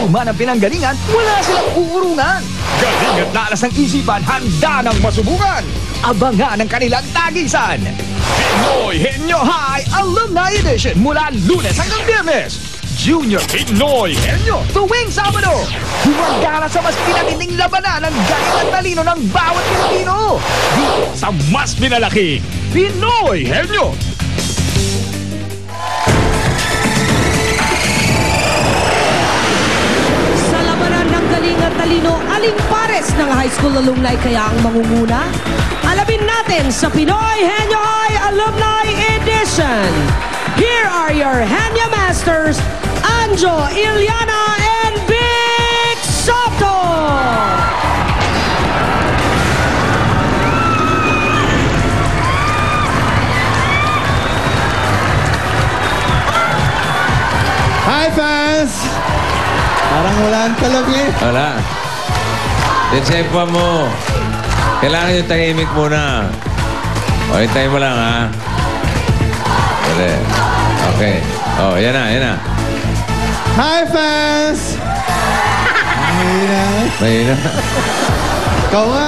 Ano man ang pinanggalingan, wala silang uurungan. Galing at lalas ng isipan, handa ng masubukan. Abangan ang kanilang tagisan. Pinoy Henyo High Alumni Edition mula Lunes hanggang Biyernes. Junior Pinoy Henyo tuwing Sabado. Humagana sa mas pinatinding labanan ng galing at talino ng bawat Pilipino. Dito sa mas pinalaki, Pinoy Henyo. Sa labanan ng galing at talino, aling pares ng high school alumni kaya ang mangunguna? Alamin natin sa Pinoy Henyo High Alumni Edition. Here are your Henyo Masters, Anjo, Iliana, and Big Soto! Hi fans! Parang wala ang talog eh. Wala. Desepa mo. Kailangan yung tahimik muna. O, hintayin mo lang, ha? Dali. Okay. O, yan na, yan na. Hi fans! Mahina. Mahina. Ikaw nga.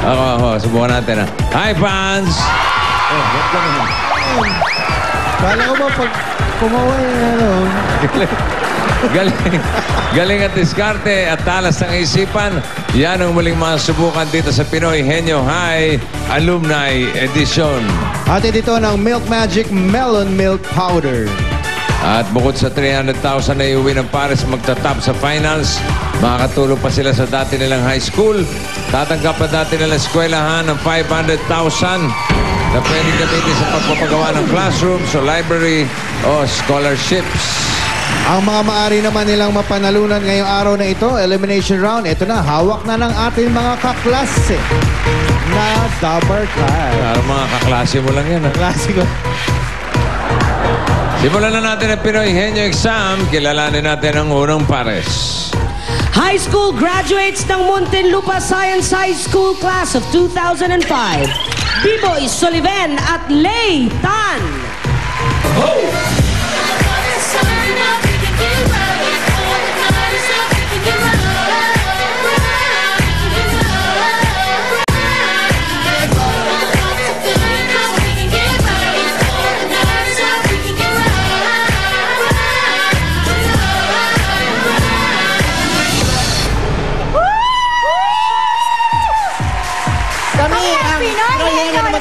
Ako. Subukan natin, ha? Hi, fans! Oh, ba't ka naman? Kala ko ba pag kumaway, ano? Galing at diskarte at talas ng isipan. Yan ang muling masubukan dito sa Pinoy Henyo High Alumni Edition. Ate dito ng Milk Magic Melon Milk Powder. At bukod sa 300,000 na iuwi ng pares magtatap sa finals, makakatulong pa sila sa dati nilang high school. Tatanggap na dati nilang eskwelahan ng 500,000 na pwedeng gamitin sa pagpapagawa ng classrooms o library o scholarships. Ang mga maaari naman nilang mapanalunan ngayong araw na ito, elimination round, ito na, hawak na ng ating mga kaklase na Dabber Card. Para mga kaklase mo lang yan. Kaklase ko. Simulan na natin ang Pinoy Henyo Exam. Kilalanin natin ang unang pares. High school graduates ng Muntinlupa Science High School Class of 2005. Biboy Soliven at Lay Tan.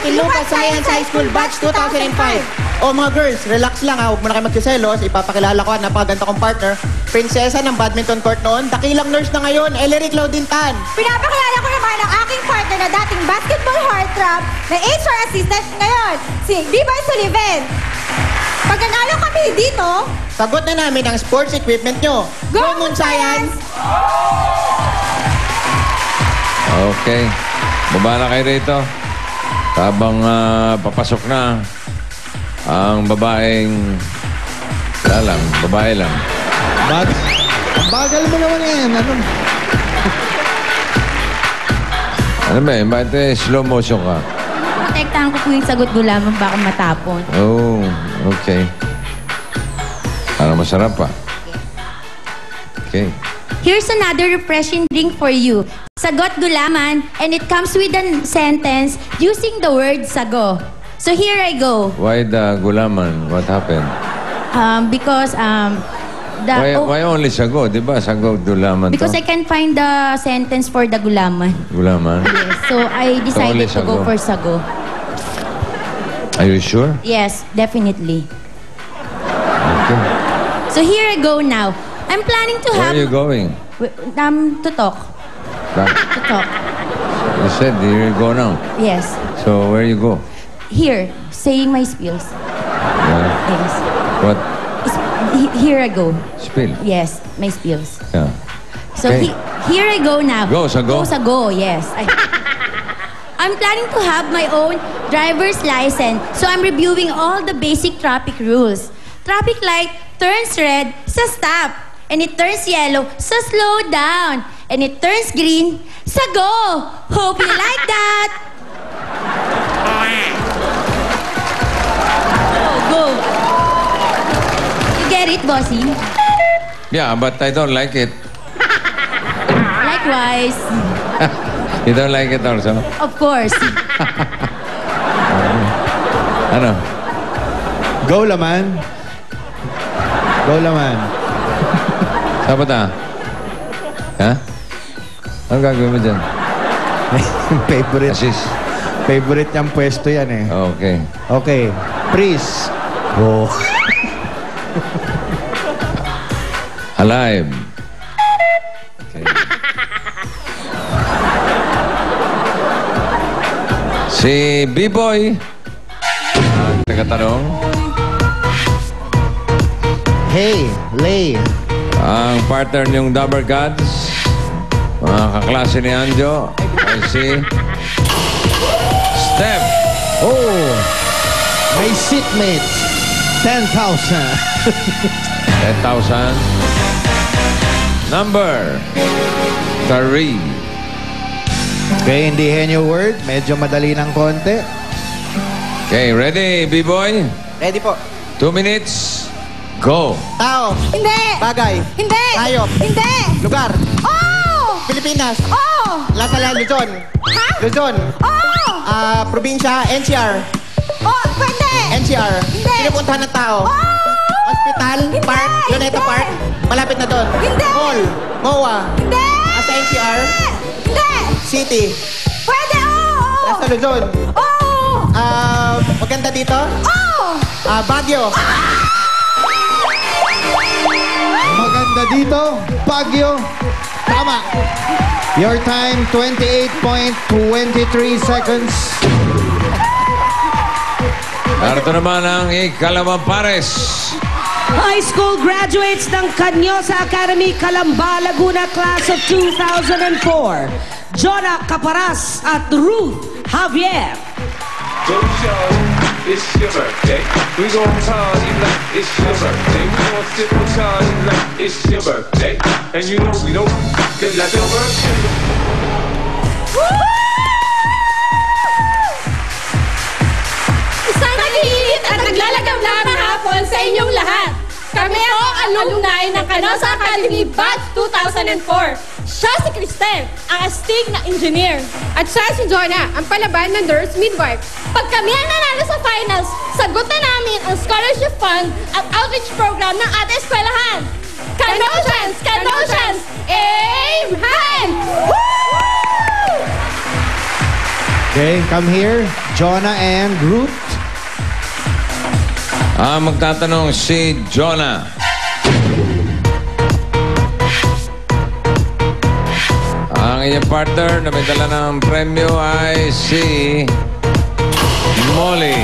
Muntinlupa Science High School Batch 2005. O mga girls, relax lang ha. Huwag mo na kayo magsiselos. Ipapakilala ko ang napakaganda kong partner. Prinsesa ng badminton court noon. Dakilang nurse na ngayon, Ellery Claudine Tan. Pinapakilala ko naman ang aking partner na dating basketball heartthrob na HR assistant ngayon, si Biboy Soliven. Pag nanalo kami dito, sagot na namin ang sports equipment nyo. Go Moon Science! Okay. Baba na kayo rito. Habang papasok na ang babaeng babae lang. Bagal mo naman yan. Ano ba eh? Bakit slow motion ka? Protektahan ko po yung sagot gulaman baka matapon. Oh, okay. Para masarap pa. Okay. Here's another refreshing drink for you. Sagot gulaman, and it comes with a sentence using the word sago. So here I go. Why the gulaman? What happened? Because Why only sago? Di ba sago gulaman because to? I can't find the sentence for the gulaman. Gulaman? Yes, so I decided to go sago. for sago. Are you sure? Yes, definitely. Okay. So here I go now. I'm planning to Where have... are you going? To talk. To talk. You said you go now. Yes. So where you go? Here, saying my spills. Yeah. Yes. What? Here I go. Spill? Yes, my spills. Yeah. So Okay. here I go now. Go, sago? Go, sago, yes. I'm planning to have my own driver's license. So I'm reviewing all the basic traffic rules. Traffic light turns red sa stop. And it turns yellow sa slow down. And it turns green sa go. Hope you like that. Go. You get it, bossy? Yeah, but I don't like it. twice. You don't like it also? Of course. Ano? Go, laman. Go, laman. Saan ba ta? Ha? Anong gagawin mo dyan? Favorite. Assist. Favorite niyang pwesto yan eh. Okay. Okay. Freeze. Go. Alive. Okay. Si B-Boy. Ang tagatanong. Hey, lay. Ang partner niyong Dabber Gods. Mga kaklase ni Anjo. Ay si Steph. Oh. My seatmates. 10,000. 10,000. Number 3. Okay, hindi henyo word. Medyo madali ng konti. Okay, ready, B-Boy? Ready po. 2 minutes. Go. Tao. Hindi! Bagay. Hindi! Hayop. Hindi! Lugar. Oh! Pilipinas. Oh! Lasala, Luzon. Ha? Luzon. Oh! Probinsya, NCR. Oh! Pwede! NCR. Hindi. Pinupuntahan ng tao. Oh! Hospital, Hindi. park, Luneta Hindi. Park. Malapit na doon. Hindi. Mall, MOA. Hindi! Sa NCR, Hindi! City. Pwede! Oh! Nasa Luzon. Oh! Maganda dito. Oh! Baguio. Maganda dito. Baguio. Tama. Your time, 28.23 seconds. Narito naman ang ikalawang pares. High school graduates ng Canyosa Academy, Calamba, Laguna, class of 2004. Jonah Caparas at Ruth Javier. Go show, it's your birthday. We gon' party like it's your birthday. We gon' sip and party like it's your birthday. And you know we don't get like your birthday. Isang nag-iinit at naglalagaw na hapon sa inyong lahat. Kami ang alumni ng Canyosa Academy Batch 2004. Siya si Cristel, ang astig na engineer. At siya si Jonah, ang palaban ng nurse midwife. Pag kami ang nanalo sa finals, sagot na namin ang scholarship fund at outreach program ng ating eskwelahan. Canossians! Canossians! Aim high! Okay, come here. Jonah and Ruth. Magtatanong si Jonah. Ang iyong partner na may dala ng premyo ay si Molly.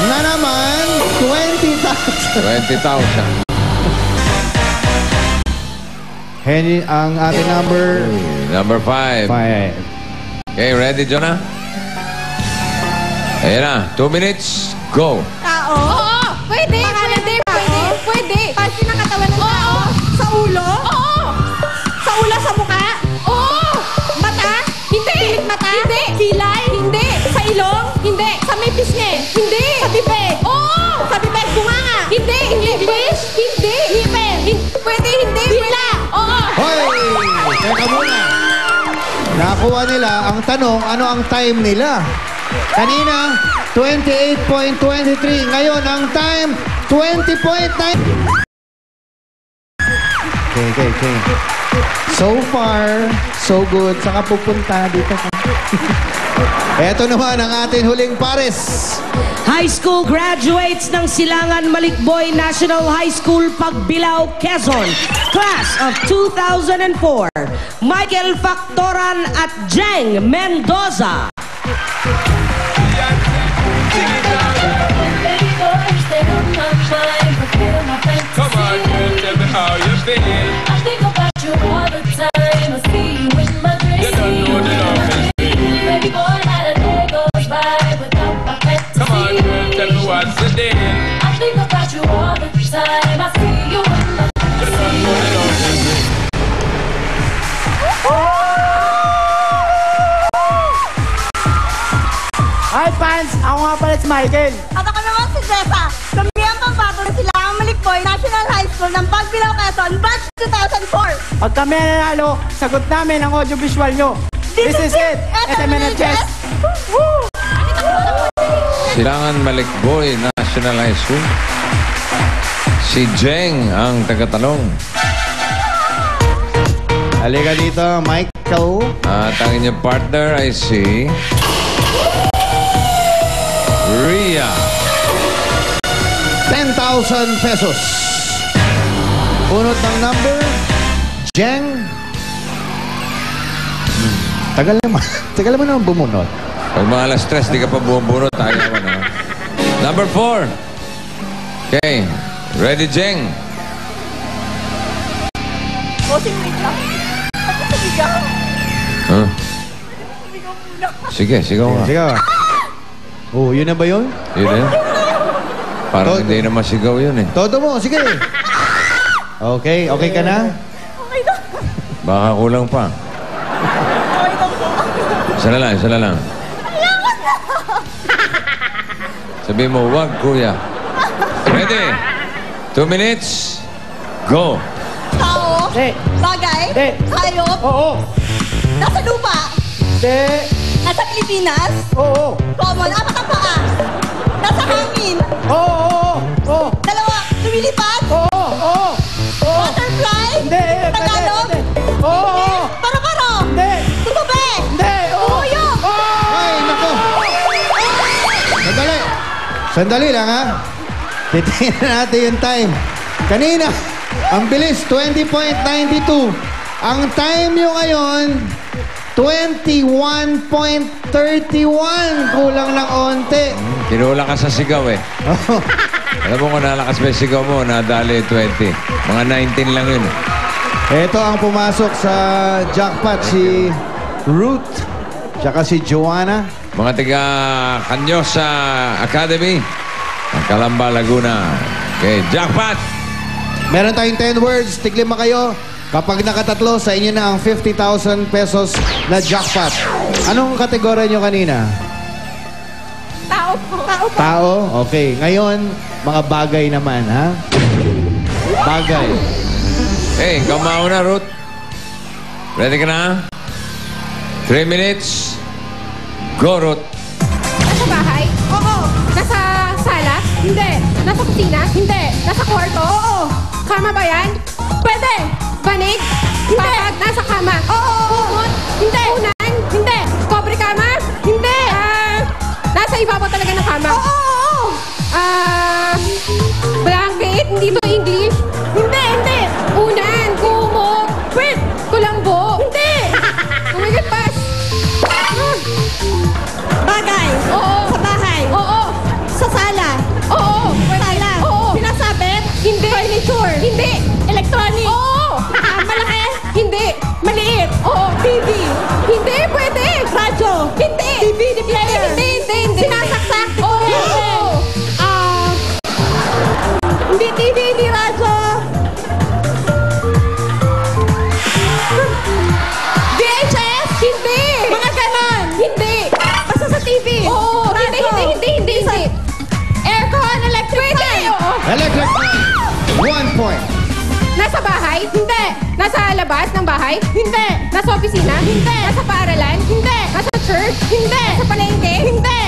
Na naman, 20,000. 20,000. Henny, ang ating number Number 5. 5. Okay, ready, Jonah? Ayan na, 2 minutes, go. Tao? Oo! Pwede! Pwede! Pwede! Pwede! Parte ng katawan ng tao? Oo! Sa ulo? Oo! Sa ulo, sa mukha? Oo! Mata? Hindi! Pilik mata? Hindi! Kilay? Hindi! Sa ilong? Hindi! Sa may pisngi? Hindi! Sa bibig? Oo! Sa bibig, bunganga? Hindi! English? Hindi! Ngipin? Pwede, hindi? Dila! Oo! Hoy! Teka muna. Nakuha nila ang tanong, ano ang time nila? Kanina, 28.23. Ngayon, ang time, 20.9. Okay. So far, so good. Saan ka pupunta dito? Eto naman ang ating huling pares. High school graduates ng Silangan Malikboy National High School, Pagbilao, Quezon, class of 2004. Michael Factoran at Jeng Mendoza. Come on, girl, tell me how you feel. I think about you all the time. I see you in my dreams. You don't know the love is real. Baby boy, not a day goes by without my fantasy. Come on, girl, tell me what's the deal. I think about you all the time. I see you in my You don't know the love is real. Hi, fans! Ako nga pala si Michael. At ako naman si Jessa. Kami ang pambato ng Silangang Malikboy National High School ng Pagbilao, Quezon, Batch 2004. Pag kami nanalo, sagot namin ang audiovisual nyo. This is it. SMN Chess. Silangan Malikboy National High School. Si Jeng ang tagatanong. Halika dito, Michael. At ang inyong partner ay si Rhea. 10,000 pesos. Punot ng number, Jeng. Tagal naman naman bumunot. Pag mga alas 3, di ka pa bumubunot. Ayaw na. Number 4. Okay. Ready, Jeng? Bossing, wait lang. Ako sa ligaw. Huh? Sige, sigaw nga. Sige. Oh, yun na ba yun? Yun na yun. Parang hindi na masigaw yun eh. Todo mo, sige. Okay ka na? Okay na. Baka kulang pa. Okay na po. Isa na lang. Sabi mo, wag kuya. Ready? 2 minutes. Go. Tao, Hindi. bagay, Hindi. hayop, Oo. nasa lupa, Hindi. nasa Pilipinas, Oo. common, apat ang paa, nasa hangin, Oo. dalawa, lumilipad, Oo. butterfly, Hindi. Tagalog, Oo. paro-paro, Hindi. tutubi, Hindi. uyo, Ay, nako. Sandali lang, ha? Titingnan natin yung time. Kanina, ang bilis, 20.92. Ang time nyo ngayon, 21.31. Kulang ng onte. Tinula ka sa sigaw eh. Alam mo kung nalakas ba yung sigaw mo, nadali 20. Mga 19 lang yun. Ito ang pumasok sa jackpot, si Ruth, tsaka si Joanna. Mga tiga Canyosa Academy, ang Calamba, Laguna. Okay, jackpot! Meron tayong 10 words, tiglima kayo. Kapag nakatatlo, sa inyo na ang 50,000 pesos na jackpot. Anong kategorya nyo kanina? Tao po. Tao po. Tao? Okay. Ngayon, mga bagay naman, ha? Bagay. Hey, ikaw mauna, Ruth. Ready ka na? 3 minutes. Go, Ruth. Nasa bahay? Oo. Nasa sala? Hindi. Nasa kusina? Hindi. Nasa kwarto? Oo. Kama ba yan? Pwede. Banig? Hindi. Papag? Nasa kama? Oo. Kumot? Hindi. Unan? Hindi. Kobre kama? Hindi. Nasa ibabaw talaga ng kama? Oo. Blanket? Hindi to English? Hindi. Unan? Kumot? Pwede. Kulambo? Hindi. Oh my God, pass. bagay, Oo. sa bahay, Oo. sa sala, Oo. sala, Oo. sinasabit, Hindi. furniture, Hindi. electronic, Oo. malaki, Hindi. maliit, Oo. TV, Hindi. Pwede. radyo, Hindi. DVD player, Hindi. sinasaksak, Oo. hindi TV, hindi radyo, VHS? Hindi. mga ganon, Hindi. basta sa TV, Oo. radyo, Hindi. aircon, electric Pwede. fan, Oo. Electric fan. 1 point. Nasa bahay? Hindi. Nasa labas ng bahay? Hindi. Nasa opisina? Hindi. Nasa paaralan? Hindi. Nasa church? Hindi. Nasa palengke? Hindi.